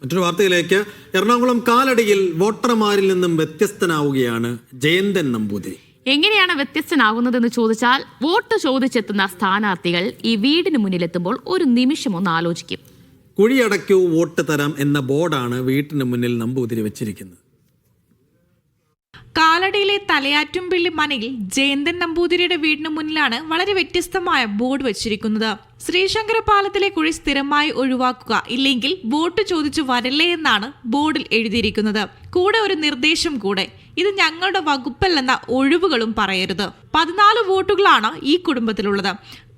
മറ്റൊരു വാർത്തയിലേക്ക്. എറണാകുളം കാലടിയിൽ വോട്ടർമാരിൽ നിന്നും വ്യത്യസ്തനാവുകയാണ് ജയന്തൻ നമ്പൂതിരി. എങ്ങനെയാണ് വ്യത്യസ്തനാകുന്നതെന്ന് ചോദിച്ചാൽ, വോട്ട് ചോദിച്ചെത്തുന്ന സ്ഥാനാർത്ഥികൾ ഈ വീടിന് മുന്നിലെത്തുമ്പോൾ ഒരു നിമിഷം ഒന്ന് ആലോചിക്കും. കുഴിയടയ്ക്കൂ വോട്ട് തരാം എന്ന ബോർഡാണ് വീട്ടിന് മുന്നിൽ നമ്പൂതിരി വെച്ചിരിക്കുന്നത്. കാലടിയിലെ തലയാറ്റുംപള്ളി മനയിൽ ജയന്തൻ നമ്പൂതിരിയുടെ വീടിന് മുന്നിലാണ് വളരെ വ്യത്യസ്തമായ ബോർഡ് വെച്ചിരിക്കുന്നത്. ശ്രീശങ്കര പാലത്തിലെ കുഴി സ്ഥിരമായി ഒഴിവാക്കുക, ഇല്ലെങ്കിൽ വോട്ട് ചോദിച്ചു വരല്ലേ എന്നാണ് ബോർഡിൽ എഴുതിയിരിക്കുന്നത്. കൂടെ ഒരു നിർദ്ദേശം കൂടെ, ഇത് ഞങ്ങളുടെ വകുപ്പല്ലെന്ന ഒഴിവുകളും പറയരുത്. 14 വോട്ടുകളാണ് ഈ കുടുംബത്തിലുള്ളത്.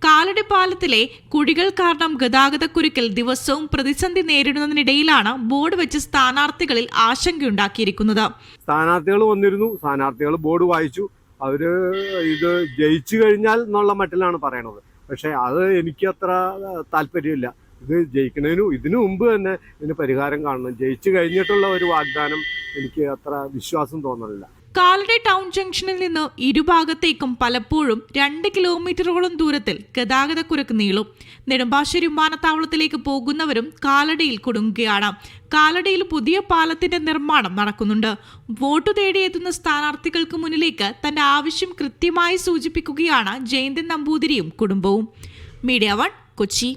കാലടി പാലത്തിലെ കുഴികൾ കാരണം ഗതാഗതക്കുരുക്കിൽ ദിവസവും പ്രതിസന്ധി നേരിടുന്നതിനിടയിലാണ് ബോർഡ് വെച്ച് സ്ഥാനാർത്ഥികളിൽ ആശങ്കയുണ്ടാക്കിയിരിക്കുന്നത്. സ്ഥാനാർത്ഥികൾ വന്നിരുന്നു, സ്ഥാനാർത്ഥികൾ ബോർഡ് വായിച്ചു, അവര് ഇത് ജയിച്ചു കഴിഞ്ഞാൽ എന്നുള്ള മട്ടിലാണ് പറയണത്. പക്ഷെ അത് എനിക്ക് അത്ര താല്പര്യമില്ല. ഇത് ഇതിനു മുമ്പ് തന്നെ ഇതിന് പരിഹാരം കാണണം. ജയിച്ചു കഴിഞ്ഞിട്ടുള്ള ഒരു വാഗ്ദാനം എനിക്ക് അത്ര വിശ്വാസം തോന്നുന്നില്ല. കാലടി ടൗൺ ജംഗ്ഷനിൽ നിന്ന് ഇരുഭാഗത്തേക്കും പലപ്പോഴും 2 കിലോമീറ്ററോളം ദൂരത്തിൽ ഗതാഗതക്കുരുക്ക് നീളും. നെടുമ്പാശ്ശേരി വിമാനത്താവളത്തിലേക്ക് പോകുന്നവരും കാലടിയിൽ കുടുങ്ങുകയാണ്. കാലടിയിൽ പുതിയ പാലത്തിന്റെ നിർമ്മാണം നടക്കുന്നുണ്ട്. വോട്ട് തേടിയെത്തുന്ന സ്ഥാനാർത്ഥികൾക്ക് മുന്നിലേക്ക് തന്റെ ആവശ്യം കൃത്യമായി സൂചിപ്പിക്കുകയാണ് ജയന്തൻ നമ്പൂതിരിയും കുടുംബവും. മീഡിയ 1 കൊച്ചി.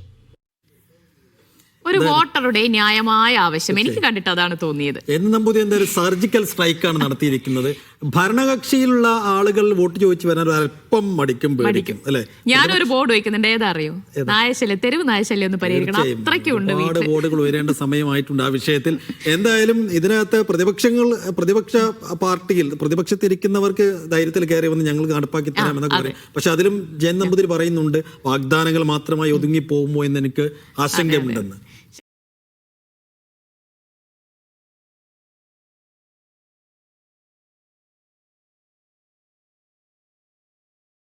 ഒരു വോട്ടറുടെ ന്യായമായ ആവശ്യം എനിക്ക് കണ്ടിട്ട് അതാണ് തോന്നിയത്. എന്ന് നമ്പൂതിരി എന്തായാലും സർജിക്കൽ സ്ട്രൈക്കാണ് നടത്തിയിരിക്കുന്നത്. ഭരണകക്ഷിയിലുള്ള ആളുകൾ വോട്ട് ചോദിച്ചു വരാൻ അല്പം മടിക്കും അല്ലെ. ഞാനൊരു ബോർഡ് വയ്ക്കുന്നുണ്ട്, ഏതാ അറിയോ? നായശല്യം, തെരുവ് നായശല്യം ഒന്ന് പരിഹരിക്കണം. അത്രയ്ക്കുണ്ട്. ഒരുപാട് ബോർഡുകൾ ഉയരേണ്ട സമയമായിട്ടുണ്ട് ആ വിഷയത്തിൽ. എന്തായാലും ഇതിനകത്ത് പ്രതിപക്ഷത്തിരിക്കുന്നവർക്ക് ധൈര്യത്തിൽ കയറി വന്ന് ഞങ്ങൾ നടപ്പാക്കി തരാം എന്നൊക്കെ പറയും. പക്ഷെ അതിലും ജയൻ നമ്പൂതിരി പറയുന്നുണ്ട്, വാഗ്ദാനങ്ങൾ മാത്രമായി ഒതുങ്ങി പോകുമോ എന്ന് എനിക്ക് ആശങ്കയുണ്ടെന്ന്.